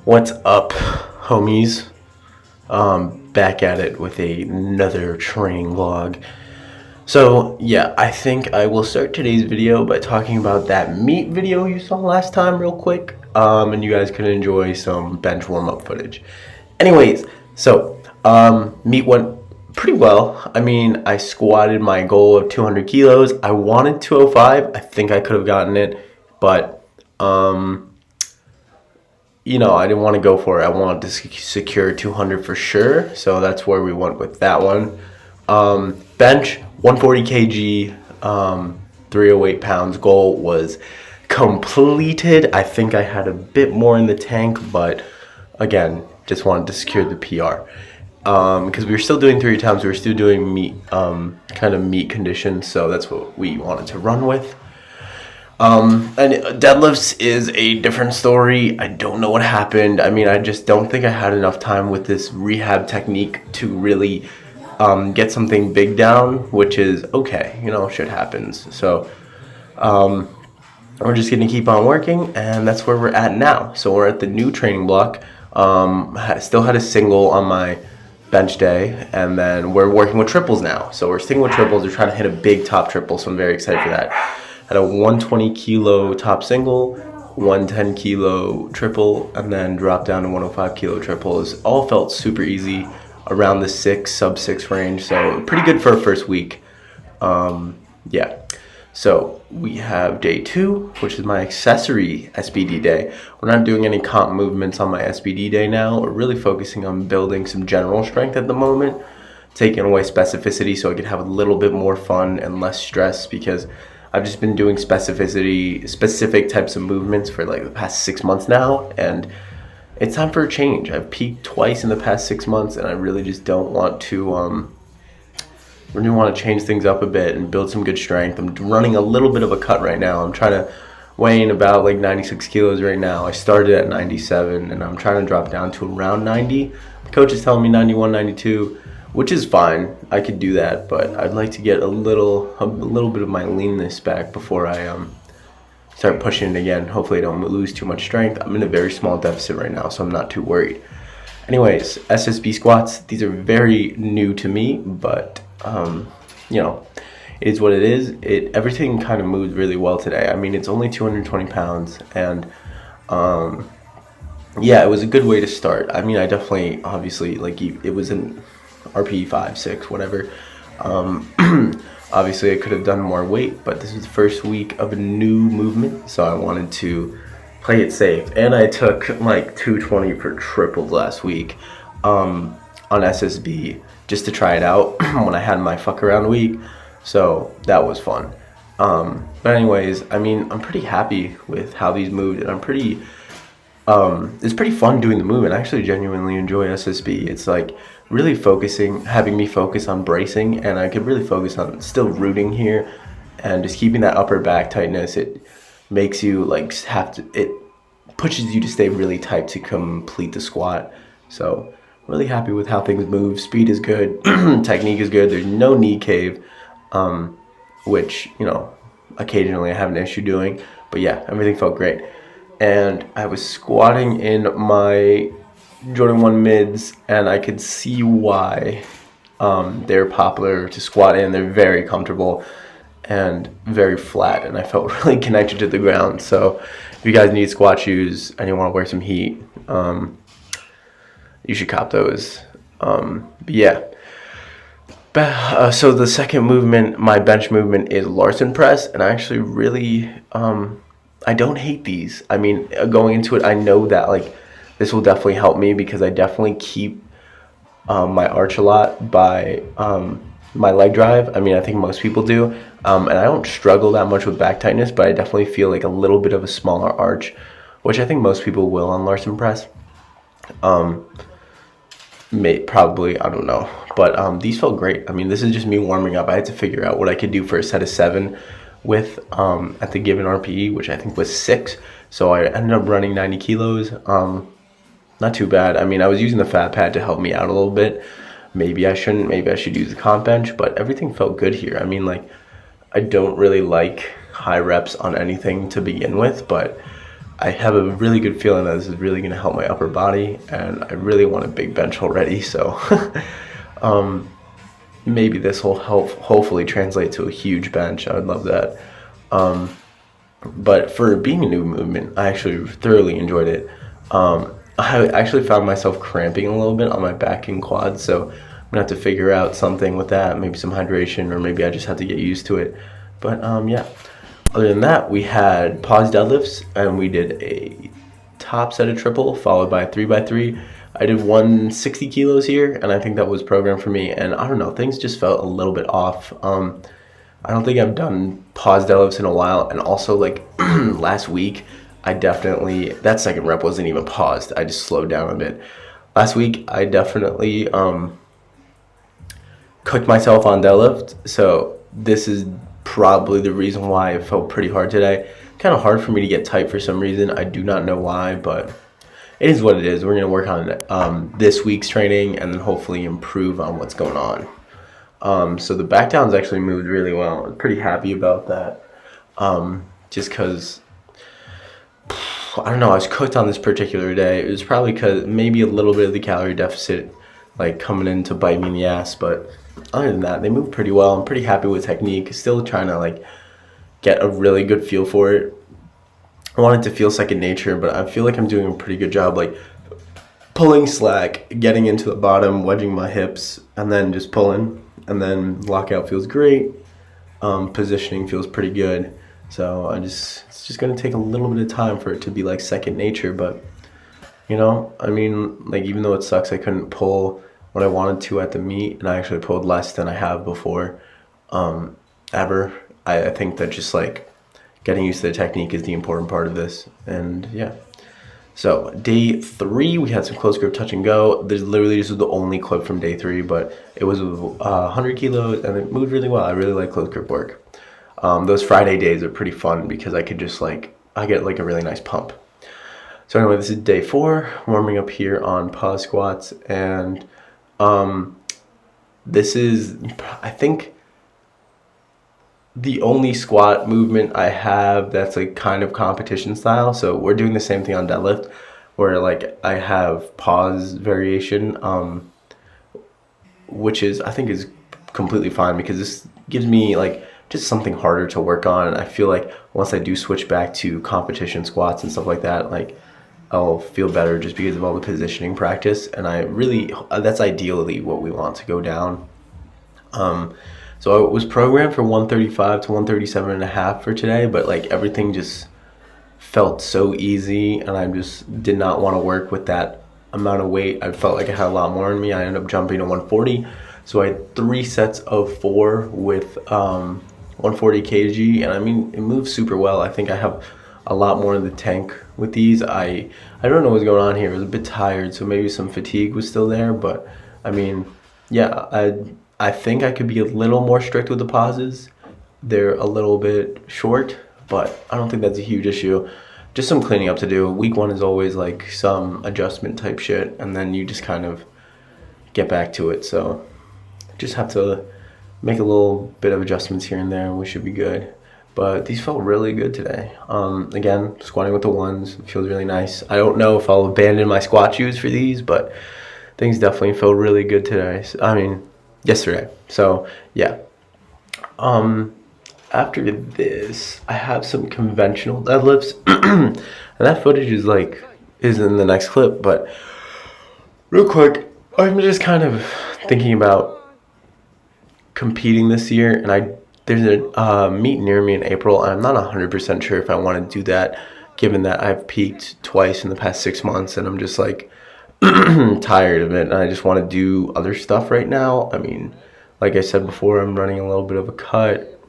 What's up, homies? Back at it with another training vlog. So yeah, I think I will start today's video by talking about that meet video you saw last time real quick, and you guys can enjoy some bench warm-up footage. Anyways, so meet went pretty well. I mean, I squatted my goal of 200 kilos. I wanted 205. I think I could have gotten it, but I didn't want to go for it. I wanted to secure 200 for sure. So that's where we went with that one. Bench, 140 kg, 308 pounds goal was completed. I think I had a bit more in the tank, but again, just wanted to secure the PR. Because we were still doing 3 times. We were still doing meet, kind of meet conditions. So that's what we wanted to run with. And deadlifts is a different story. I don't know what happened. I mean, I just don't think I had enough time with this rehab technique to really get something big down, which is okay. Shit happens. So we're just going to keep on working, and that's where we're at now. So we're at the new training block. Still had a single on my bench day, and then we're working with triples now. So we're sticking with triples. We're trying to hit a big top triple, so I'm very excited for that. Had a 120 kilo top single, 110 kilo triple, and then dropped down to 105 kilo triples. All felt super easy, around the sub 6 range, so pretty good for a first week. Yeah, so we have day 2, which is my accessory SBD day. We're not doing any comp movements on my SBD day now. We're really focusing on building some general strength at the moment, taking away specificity so I could have a little bit more fun and less stress, because I've just been doing specific types of movements for like the past 6 months now, and it's time for a change. I've peaked twice in the past 6 months, and I really just don't want to, really want to change things up a bit and build some good strength. I'm running a little bit of a cut right now. I'm trying to weigh in about like 96 kilos right now. I started at 97, and I'm trying to drop down to around 90. The coach is telling me 91, 92. Which is fine. I could do that, but I'd like to get a little bit of my leanness back before I start pushing it again. Hopefully I don't lose too much strength. I'm in a very small deficit right now, so I'm not too worried. Anyways, SSB squats, these are very new to me, but it is what it is. Everything kind of moved really well today. I mean, it's only 220 pounds, and yeah, it was a good way to start. I mean, I definitely, obviously, it was an RPE 5, 6, whatever. Obviously I could have done more weight, but this is the first week of a new movement, so I wanted to play it safe. And I took like 220 for triples last week on SSB just to try it out when I had my fuck around week, so that was fun. But anyways, I mean, I'm pretty happy with how these moved, and it's pretty fun doing the movement. I actually genuinely enjoy SSB. It's like really having me focus on bracing, and I could really focus on still rooting here and just keeping that upper back tightness. It makes you it pushes you to stay really tight to complete the squat. So really happy with how things move. Speed is good, technique is good. There's no knee cave, which, occasionally I have an issue doing, but yeah, everything felt great. And I was squatting in my Jordan 1 mids, and I could see why they're popular to squat in. They're very comfortable and very flat, and I felt really connected to the ground. So if you guys need squat shoes and you want to wear some heat, you should cop those. But yeah. So the second movement, my bench movement, is Larson press, and I actually really I don't hate these. I mean, going into it, I know that this will definitely help me, because I definitely keep my arch a lot by my leg drive. I mean, I think most people do, and I don't struggle that much with back tightness, but I definitely feel like a little bit of a smaller arch, which I think most people will on Larson press. Probably, I don't know, but these felt great. I mean, this is just me warming up. I had to figure out what I could do for a set of 7 with at the given RPE, which I think was 6. So I ended up running 90 kilos. Not too bad. I mean, I was using the fat pad to help me out a little bit. Maybe I shouldn't. Maybe I should use the comp bench, but everything felt good here. I mean, I don't really like high reps on anything to begin with, but I have a really good feeling that this is really going to help my upper body, and I really want a big bench already. So maybe this will hopefully translate to a huge bench. I would love that. But for being a new movement, I actually thoroughly enjoyed it. I actually found myself cramping a little bit on my back and quads, so I'm gonna have to figure out something with that, maybe some hydration, or maybe I just have to get used to it. But yeah, other than that, we had pause deadlifts, and we did a top set of triple followed by a 3x3. I did 160 kilos here, and I think that was programmed for me. And I don't know, things just felt a little bit off. I don't think I've done pause deadlifts in a while, and also like last week, I definitely, that second rep wasn't even paused. I just slowed down a bit. Last week, I definitely cooked myself on deadlift, so this is probably the reason why it felt pretty hard today. Kind of hard for me to get tight for some reason. I do not know why, but it is what it is. We're going to work on this week's training and then hopefully improve on what's going on. So the back downs actually moved really well. I'm pretty happy about that. Just because, I don't know, I was cooked on this particular day. It was probably because maybe a little bit of the calorie deficit like coming in to bite me in the ass, but other than that, they moved pretty well. I'm pretty happy with technique. Still trying to like get a really good feel for it. I want it to feel second nature, but I feel like I'm doing a pretty good job like pulling slack, getting into the bottom, wedging my hips, and then just pulling. And then lockout feels great. Positioning feels pretty good. So it's just gonna take a little bit of time for it to be like second nature. But you know, I mean, like even though it sucks, I couldn't pull what I wanted to at the meet, and I actually pulled less than I have before, ever. I think that just like getting used to the technique is the important part of this. And yeah. So day 3, we had some close grip touch and go. This was the only clip from day 3, but it was 100 kilos and it moved really well. I really like close grip work. Those Friday days are pretty fun because I could just like, I get like a really nice pump. So anyway, this is day 4, warming up here on pause squats. And this is, I think, the only squat movement I have that's like kind of competition style. So we're doing the same thing on deadlift where like I have pause variation, which is, I think is completely fine because this gives me like just something harder to work on. And I feel like once I do switch back to competition squats and stuff like that, like I'll feel better just because of all the positioning practice. And I really, that's ideally what we want to go down. So it was programmed for 135 to 137 and a half for today, but like everything just felt so easy and I just did not want to work with that amount of weight. I felt like I had a lot more in me. I ended up jumping to 140. So I had 3 sets of 4 with 140 kg, and I mean, it moves super well. I think I have a lot more in the tank with these. I don't know what's going on here. I was a bit tired, so maybe some fatigue was still there, but I mean, yeah, I think I could be a little more strict with the pauses. They're a little bit short, but I don't think that's a huge issue. Just some cleaning up to do. Week 1 is always like some adjustment type shit, and then you just kind of get back to it. So just have to make a little bit of adjustments here and there, and we should be good. But these felt really good today. Again, squatting with the ones feels really nice. I don't know if I'll abandon my squat shoes for these, but things definitely felt really good today. Yesterday. So yeah. After this, I have some conventional deadlifts, and that footage is in the next clip. But real quick, I'm just kind of thinking about competing this year, and there's a meet near me in April, and I'm not 100% sure if I want to do that, given that I've peaked twice in the past 6 months, and I'm just like tired of it, and I just want to do other stuff right now. I mean, like I said before, I'm running a little bit of a cut,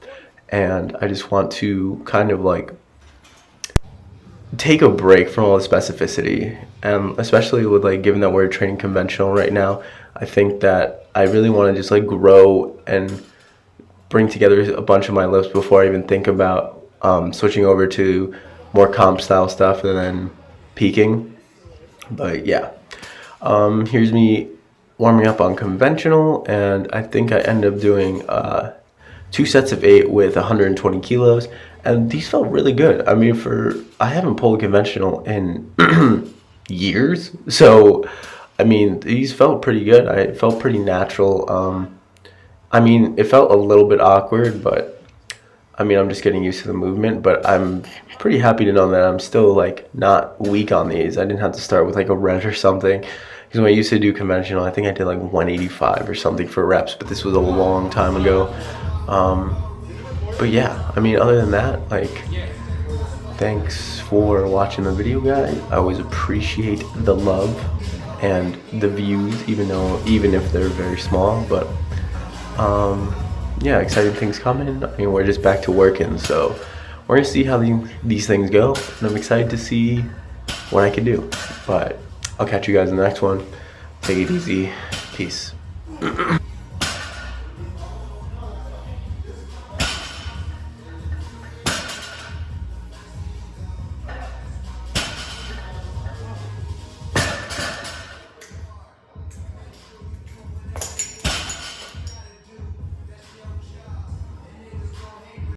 and I just want to kind of like take a break from all the specificity, and especially with like, given that we're training conventional right now, I think that I really want to just like grow and bring together a bunch of my lifts before I even think about switching over to more comp style stuff and then peaking. But yeah. Here's me warming up on conventional, and I think I ended up doing 2 sets of 8 with 120 kilos, and these felt really good. I mean, I haven't pulled a conventional in years, so I mean, these felt pretty good. I felt pretty natural. I mean, it felt a little bit awkward, but I mean, I'm just getting used to the movement. But I'm pretty happy to know that I'm still like not weak on these. I didn't have to start with like a red or something. Because when I used to do conventional, I think I did like 185 or something for reps, but this was a long time ago. But yeah, I mean, other than that, like, thanks for watching the video, guys. I always appreciate the love and the views, even if they're very small. But yeah, exciting things coming. I mean, we're just back to working, so we're gonna see how these things go, and I'm excited to see what I can do. But I'll catch you guys in the next one. Take it easy. Peace.